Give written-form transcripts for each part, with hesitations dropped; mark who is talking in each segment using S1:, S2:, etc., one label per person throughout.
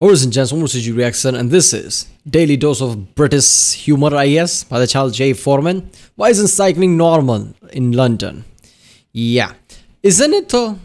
S1: Ladies and gents, welcome to CG Reaction, and this is Daily Dose of British Humor, I guess, by the child J. Foreman. Why isn't cycling normal in London? Yeah, isn't it though?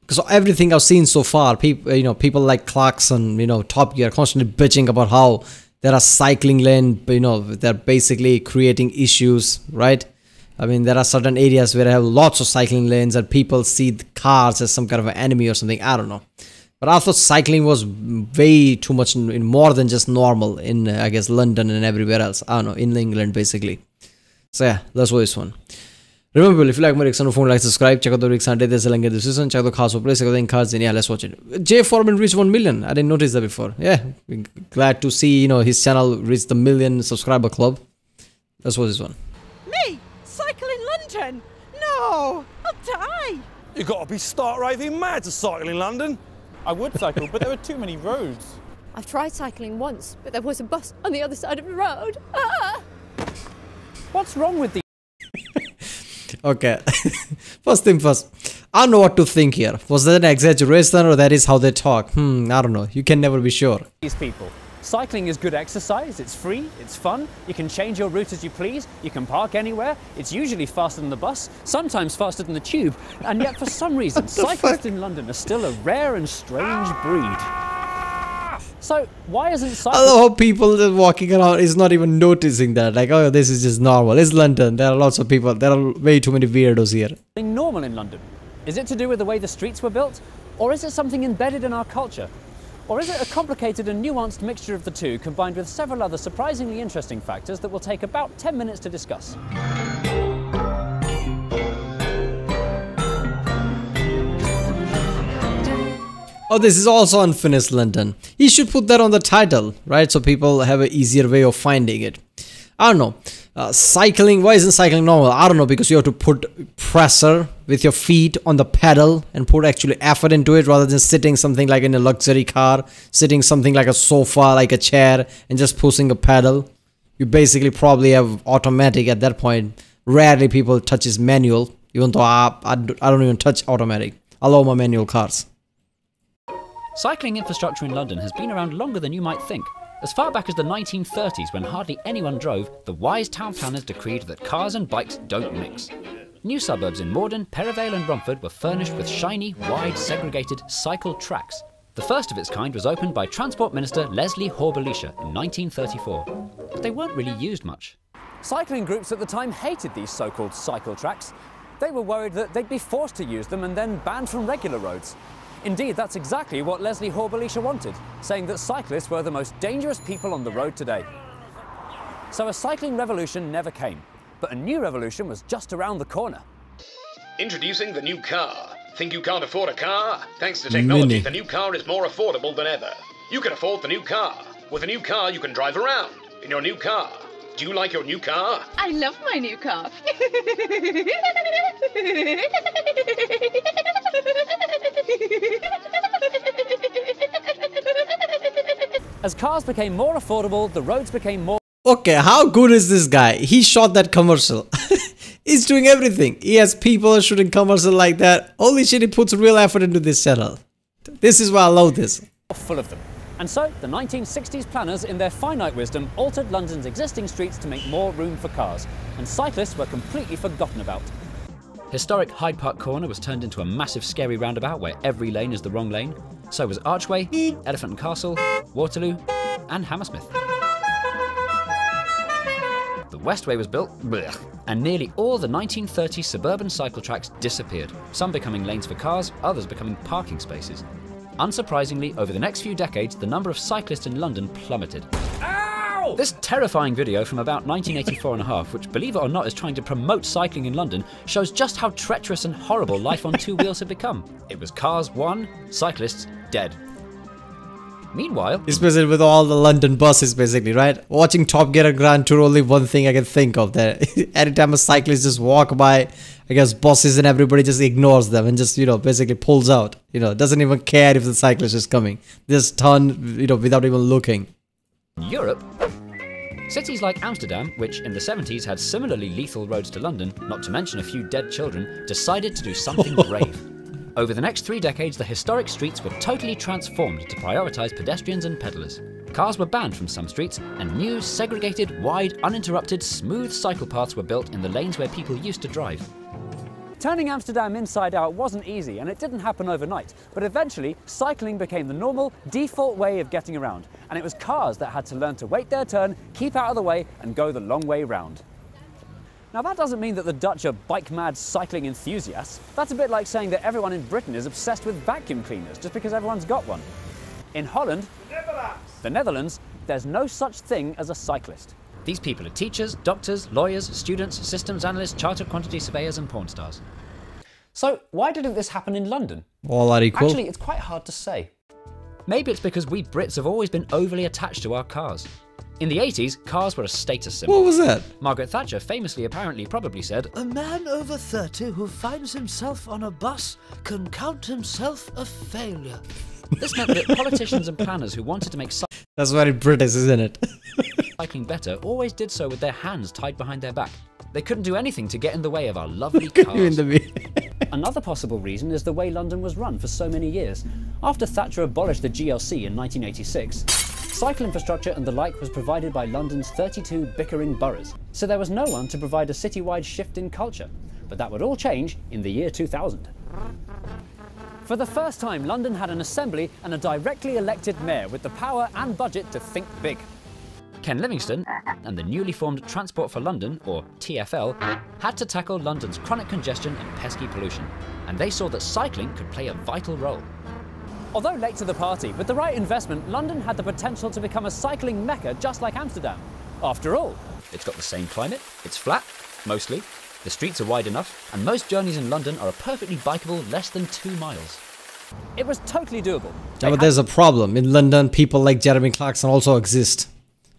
S1: Because everything I've seen so far, people like Clarkson, Top Gear, constantly bitching about how there are cycling lane, they're basically creating issues, right? I mean, there are certain areas where I have lots of cycling lanes and people see the cars as some kind of an enemy or something. I don't know. But I thought cycling was way too much, more than just normal in, I guess, London and everywhere else. I don't know, in England, basically. So yeah, let's watch this one. Remember, if you like my reaction, don't forget to like, subscribe, check out the reaction, there's a link in the description, check out the cards for place, check out the cards, and yeah, let's watch it. J. Foreman reached 1 million. I didn't notice that before. Yeah, glad to see, his channel reach the 1 million subscriber club. Let's watch this one.
S2: Me? Cycle in London? No, I'll die.
S3: You gotta be stark raving mad to cycle in London.
S4: I would cycle, but there were too many roads.
S5: I've tried cycling once, but there was a bus on the other side of the road. Ah!
S4: What's wrong with the...
S1: Okay, first thing first, I don't know what to think here. Was that an exaggeration or that is how they talk? I don't know. You can never be sure.
S4: These people. Cycling is good exercise, it's free, it's fun, you can change your route as you please, you can park anywhere, it's usually faster than the bus, sometimes faster than the tube, and yet for some reason cyclists in London are still a rare and strange breed. So why isn't cycling...
S1: I love how people just walking around is not even noticing that, like, oh, this is just normal. It's London, there are lots of people, there are way too many weirdos here.
S4: Normal in London? Is it to do with the way the streets were built? Or is it something embedded in our culture? Or is it a complicated and nuanced mixture of the two, combined with several other surprisingly interesting factors that will take about 10 minutes to discuss?
S1: Oh, this is also unfinished London. He should put that on the title, right? So people have an easier way of finding it. I don't know. Cycling, why isn't cycling normal? I don't know, because you have to put pressure with your feet on the pedal and put actually effort into it rather than sitting something like in a luxury car, sitting something like a sofa, like a chair, and just pushing a pedal. You basically probably have automatic at that point. Rarely people touches manual, even though I don't even touch automatic. I love my manual cars.
S4: Cycling infrastructure in London has been around longer than you might think. As far back as the 1930s, when hardly anyone drove, the wise town planners decreed that cars and bikes don't mix. New suburbs in Morden, Perivale and Romford were furnished with shiny, wide, segregated cycle tracks. The first of its kind was opened by Transport Minister Leslie Hoare-Belisha in 1934. But they weren't really used much. Cycling groups at the time hated these so-called cycle tracks. They were worried that they'd be forced to use them and then banned from regular roads. Indeed, that's exactly what Leslie Hoare-Belisha wanted, saying that cyclists were the most dangerous people on the road today. So a cycling revolution never came, but a new revolution was just around the corner.
S6: Introducing the new car. Think you can't afford a car? Thanks to technology, the new car is more affordable than ever. You can afford the new car. With a new car, you can drive around in your new car. Do you like your new car?
S7: I love my new car.
S4: As cars became more affordable, the roads became more...
S1: Okay, how good is this guy? He shot that commercial. He's doing everything. He has people shooting commercial like that. Holy shit, he puts real effort into this channel. This is why I love this.
S4: Full of them. And so, the 1960s planners, in their finite wisdom, altered London's existing streets to make more room for cars, and cyclists were completely forgotten about. Historic Hyde Park Corner was turned into a massive scary roundabout where every lane is the wrong lane. So was Archway, Elephant and Castle, Waterloo, and Hammersmith. The Westway was built, and nearly all the 1930s suburban cycle tracks disappeared, some becoming lanes for cars, others becoming parking spaces. Unsurprisingly, over the next few decades, the number of cyclists in London plummeted. Ow! This terrifying video from about 1984 and a half, which believe it or not is trying to promote cycling in London, shows just how treacherous and horrible life on two wheels had become. It was cars won, cyclists dead. Meanwhile...
S1: Especially with all the London buses, basically, right? Watching Top Gear and Grand Tour, only one thing I can think of there. Anytime a cyclist just walk by, I guess buses and everybody just ignores them and just, basically pulls out. Doesn't even care if the cyclist is coming. Just turn, without even looking.
S4: Europe, cities like Amsterdam, which in the 70s had similarly lethal roads to London, not to mention a few dead children, decided to do something brave. Over the next 3 decades, the historic streets were totally transformed to prioritise pedestrians and pedallers. Cars were banned from some streets, and new, segregated, wide, uninterrupted, smooth cycle paths were built in the lanes where people used to drive.
S7: Turning Amsterdam inside out wasn't easy, and it didn't happen overnight, but eventually cycling became the normal, default way of getting around, and it was cars that had to learn to wait their turn, keep out of the way, and go the long way round. Now that doesn't mean that the Dutch are bike-mad cycling enthusiasts. That's a bit like saying that everyone in Britain is obsessed with vacuum cleaners just because everyone's got one. In Holland, the Netherlands, there's no such thing as a cyclist.
S4: These people are teachers, doctors, lawyers, students, systems analysts, chartered quantity surveyors and porn stars.
S7: So why didn't this happen in London?
S1: All are equal.
S7: Actually, it's quite hard to say.
S4: Maybe it's because we Brits have always been overly attached to our cars. In the 80s, cars were a status symbol.
S1: What was that?
S4: Margaret Thatcher famously probably said,
S8: "A man over 30 who finds himself on a bus can count himself a failure."
S4: This meant that politicians and planners who wanted to make
S1: That's very British, isn't it?
S4: cycling better always did so with their hands tied behind their back. They couldn't do anything to get in the way of our lovely cars.
S7: Another possible reason is the way London was run for so many years. After Thatcher abolished the GLC in 1986, cycle infrastructure and the like was provided by London's 32 bickering boroughs, so there was no one to provide a citywide shift in culture. But that would all change in the year 2000. For the first time, London had an assembly and a directly elected mayor with the power and budget to think big.
S4: Ken Livingstone and the newly formed Transport for London, or TfL, had to tackle London's chronic congestion and pesky pollution, and they saw that cycling could play a vital role.
S7: Although late to the party, with the right investment, London had the potential to become a cycling mecca just like Amsterdam. After all,
S4: It's got the same climate, it's flat, mostly, the streets are wide enough, and most journeys in London are a perfectly bikeable less than 2 miles.
S7: it was totally doable.
S1: Yeah, but there's a problem. In London, people like Jeremy Clarkson also exist,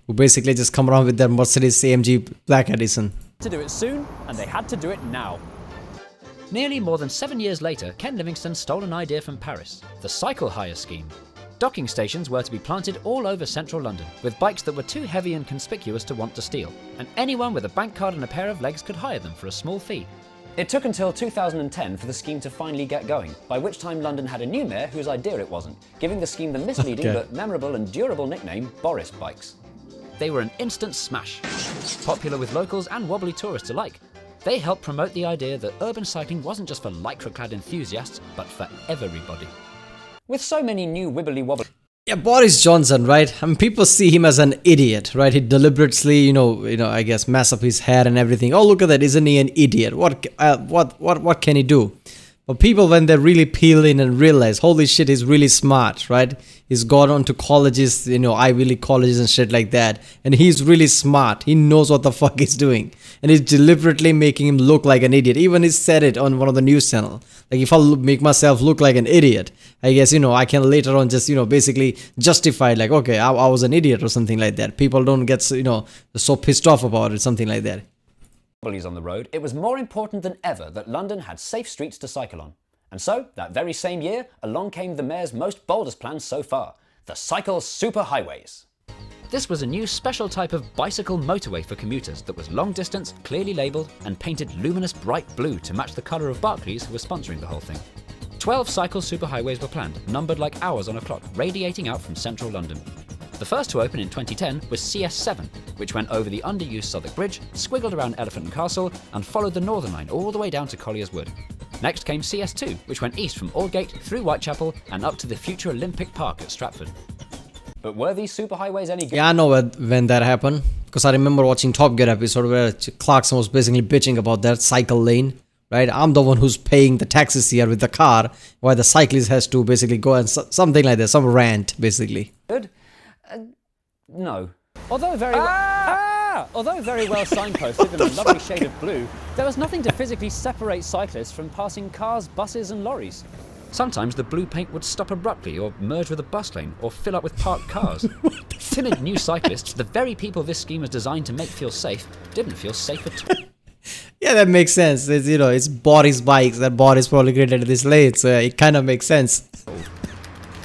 S1: who basically just come around with their Mercedes AMG Black Edition.
S7: To do it soon, and they had to do it now.
S4: Nearly more than 7 years later, Ken Livingstone stole an idea from Paris, the cycle hire scheme. Docking stations were to be planted all over central London, with bikes that were too heavy and conspicuous to want to steal, and anyone with a bank card and a pair of legs could hire them for a small fee.
S7: It took until 2010 for the scheme to finally get going, by which time London had a new mayor whose idea it wasn't, giving the scheme the misleading but memorable and durable nickname Boris Bikes.
S4: They were an instant smash, popular with locals and wobbly tourists alike. They helped promote the idea that urban cycling wasn't just for lycra-clad enthusiasts, but for everybody.
S7: With so many new wibbly-wobbly...
S1: Yeah, Boris Johnson, right? I mean, people see him as an idiot, right? He deliberately, I guess, mess up his hair and everything. Oh, look at that! Isn't he an idiot? What can he do? But people, when they really peel in and realize, holy shit, he's really smart, right? He's gone on to colleges, Ivy League colleges and shit like that. And he's really smart. He knows what the fuck he's doing. And he's deliberately making him look like an idiot. Even he said it on one of the news channel. Like, if I make myself look like an idiot, I guess, I can later on just, basically justify it. Like, okay, I was an idiot or something like that. People don't get, so pissed off about it, something like that.
S7: on the road, it was more important than ever that London had safe streets to cycle on. And so, that very same year, along came the mayor's most boldest plan so far, the cycle superhighways.
S4: This was a new special type of bicycle motorway for commuters that was long distance, clearly labelled, and painted luminous bright blue to match the colour of Barclays, who were sponsoring the whole thing. 12 cycle superhighways were planned, numbered like hours on a clock, radiating out from central London. The first to open in 2010 was CS7, which went over the underused Southwark Bridge, squiggled around Elephant and Castle, and followed the Northern Line all the way down to Collier's Wood. Next came CS2, which went east from Aldgate through Whitechapel and up to the future Olympic Park at Stratford.
S7: But were these superhighways any good?
S1: Yeah, I know when that happened, because I remember watching Top Gear episode where Clarkson was basically bitching about that cycle lane, right? I'm the one who's paying the taxes here with the car, while the cyclist has to basically go and something like that, some rant, basically.
S7: Good? No. Although very well signposted in a lovely shade of blue, there was nothing to physically separate cyclists from passing cars, buses and lorries.
S4: Sometimes the blue paint would stop abruptly or merge with a bus lane or fill up with parked cars. Timid new cyclists, the very people this scheme was designed to make feel safe, didn't feel safe at all.
S1: Yeah, that makes sense. It's, it's Boris Bikes that Boris probably created this lane, so it kind of makes sense.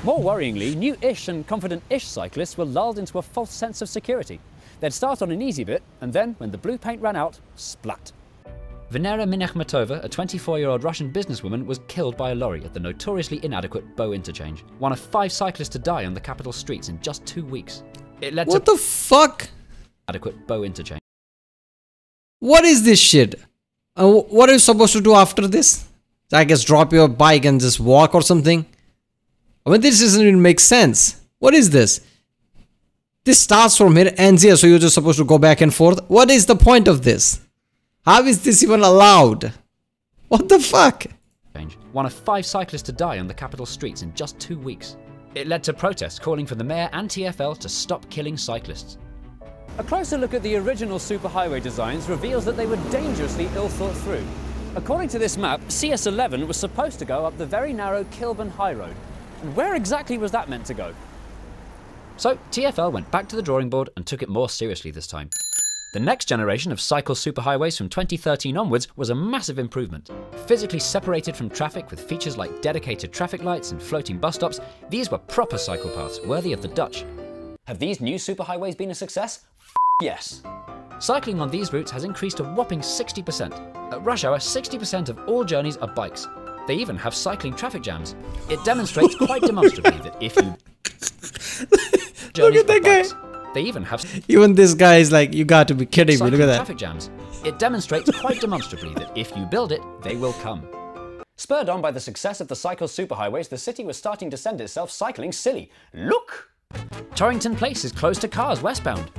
S7: More worryingly, new-ish and confident-ish cyclists were lulled into a false sense of security. They'd start on an easy bit, and then, when the blue paint ran out, splat.
S4: Venera Minakhmatova, a 24-year-old Russian businesswoman, was killed by a lorry at the notoriously inadequate Bow interchange. One of 5 cyclists to die on the capital streets in just 2 weeks. It led
S1: What
S4: to
S1: the fuck?
S4: adequate Bow interchange.
S1: What is this shit? What are you supposed to do after this? I guess drop your bike and just walk or something? I mean, this doesn't even make sense. What is this? This starts from here, ends here, so you're just supposed to go back and forth? What is the point of this? How is this even allowed? What the fuck?
S4: One of 5 cyclists to die on the capital streets in just 2 weeks. It led to protests calling for the mayor and TfL to stop killing cyclists.
S7: A closer look at the original superhighway designs reveals that they were dangerously ill thought through. According to this map, CS11 was supposed to go up the very narrow Kilburn High Road. And where exactly was that meant to go?
S4: So TfL went back to the drawing board and took it more seriously this time. The next generation of cycle superhighways from 2013 onwards was a massive improvement. Physically separated from traffic with features like dedicated traffic lights and floating bus stops, these were proper cycle paths worthy of the Dutch.
S7: Have these new superhighways been a success? Yes.
S4: Cycling on these routes has increased a whopping 60%. At rush hour, 60% of all journeys are bikes. They even have cycling traffic jams. It demonstrates quite demonstrably that if you
S1: Look at that guy.
S4: They even have
S1: Even this guy is like, you got to be kidding me. Look at that.
S4: traffic jams. It demonstrates quite demonstrably that if you build it, they will come.
S7: Spurred on by the success of the cycle superhighways, the city was starting to send itself cycling silly. Look!
S4: Torrington Place is closed to cars westbound.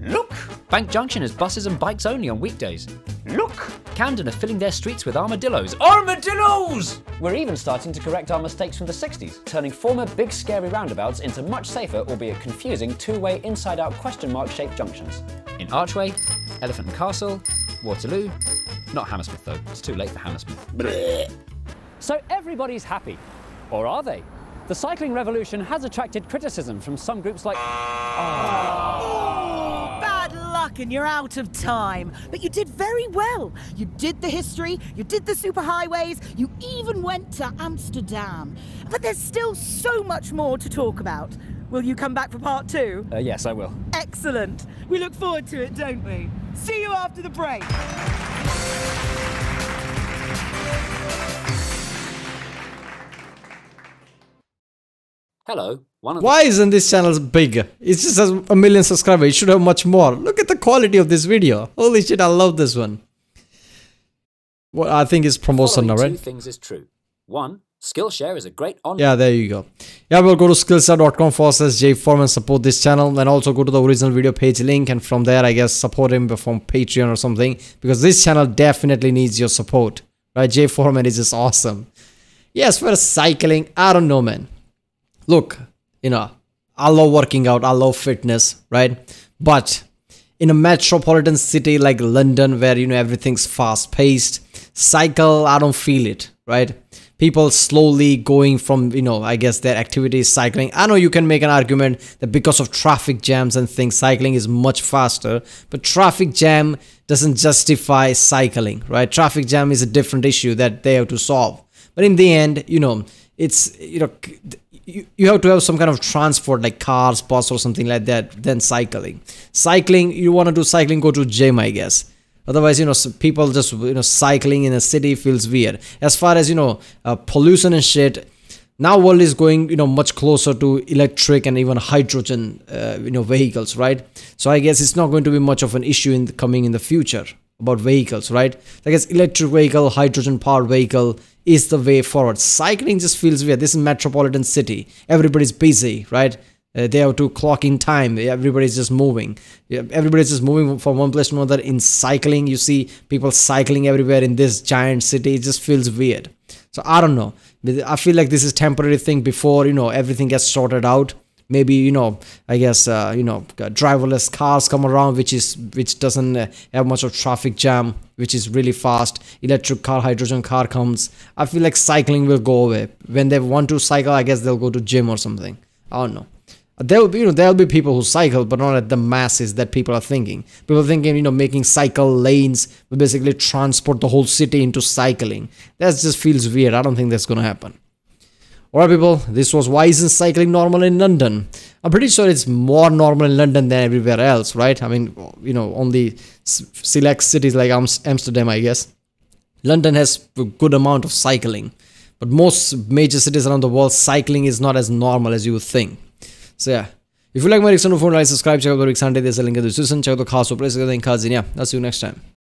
S7: Look!
S4: Bank Junction is buses and bikes only on weekdays.
S7: Look!
S4: Camden are filling their streets with armadillos. Armadillos!
S7: We're even starting to correct our mistakes from the 60s, turning former big scary roundabouts into much safer, albeit confusing, 2-way inside-out question mark shaped junctions.
S4: In Archway, Elephant and Castle, Waterloo. Not Hammersmith though, it's too late for Hammersmith.
S7: So everybody's happy. Or are they? The cycling revolution has attracted criticism from some groups like...
S2: Bad luck and you're out of time. But you did very well. You did the history, you did the superhighways, you even went to Amsterdam. But there's still so much more to talk about. Will you come back for part 2?
S7: Yes, I will.
S2: Excellent. We look forward to it, don't we? See you after the break.
S4: Hello,
S1: Why isn't this channel big? It just has 1 million subscribers. It should have much more. Look at the quality of this video. Holy shit, I love this one. Well, I think it's promotion now, right?
S4: 2 things is true. 1, Skillshare is a great online...
S1: Yeah, there you go. Yeah, we'll go to skillshare.com/J Foreman, support this channel, and also go to the original video page link, and from there, I guess, support him from Patreon or something, because this channel definitely needs your support. Right? J Foreman is just awesome. Yes, for cycling, I don't know, man. Look, you know, I love working out, I love fitness, right? But in a metropolitan city like London, where, you know, everything's fast-paced, cycle, I don't feel it, right? People slowly going from, you know, I guess their activity is cycling. I know you can make an argument that because of traffic jams and things, cycling is much faster, but traffic jam doesn't justify cycling, right? Traffic jam is a different issue that they have to solve. But in the end, you know, it's, you know, you have to have some kind of transport like cars, bus or something like that, then cycling. Cycling, you want to do cycling, go to gym, I guess. Otherwise, you know, people just, you know, cycling in a city feels weird. As far as, you know, pollution and shit, now world is going, you know, much closer to electric and even hydrogen, you know, vehicles, right? So I guess it's not going to be much of an issue in coming in the future about vehicles, right? I guess electric vehicle, hydrogen powered vehicle is the way forward. Cycling just feels weird. This is metropolitan city. Everybody's busy, right? They have to clock in time. Everybody's just moving. Everybody's just moving from one place to another. In cycling, you see people cycling everywhere in this giant city. It just feels weird. So I don't know. I feel like this is temporary thing before, you know, everything gets sorted out. Maybe, you know, I guess, you know, driverless cars come around, which doesn't have much of traffic jam, which is really fast. Electric car, hydrogen car comes. I feel like cycling will go away. When they want to cycle, I guess they'll go to gym or something. I don't know. There will be, you know, there will be people who cycle, but not at the masses that people are thinking. People are thinking, you know, making cycle lanes will basically transport the whole city into cycling. That just feels weird. I don't think that's gonna happen. Alright people, this was why isn't cycling normal in London? I'm pretty sure it's more normal in London than everywhere else, right? I mean, you know, only select cities like Amsterdam, I guess. London has a good amount of cycling, but most major cities around the world, cycling is not as normal as you would think. So yeah, if you like my Rick Sunday phone, like, subscribe, check out the Rick Sunday, there's a link in the description, check out the cast, so please, yeah, I'll see you next time.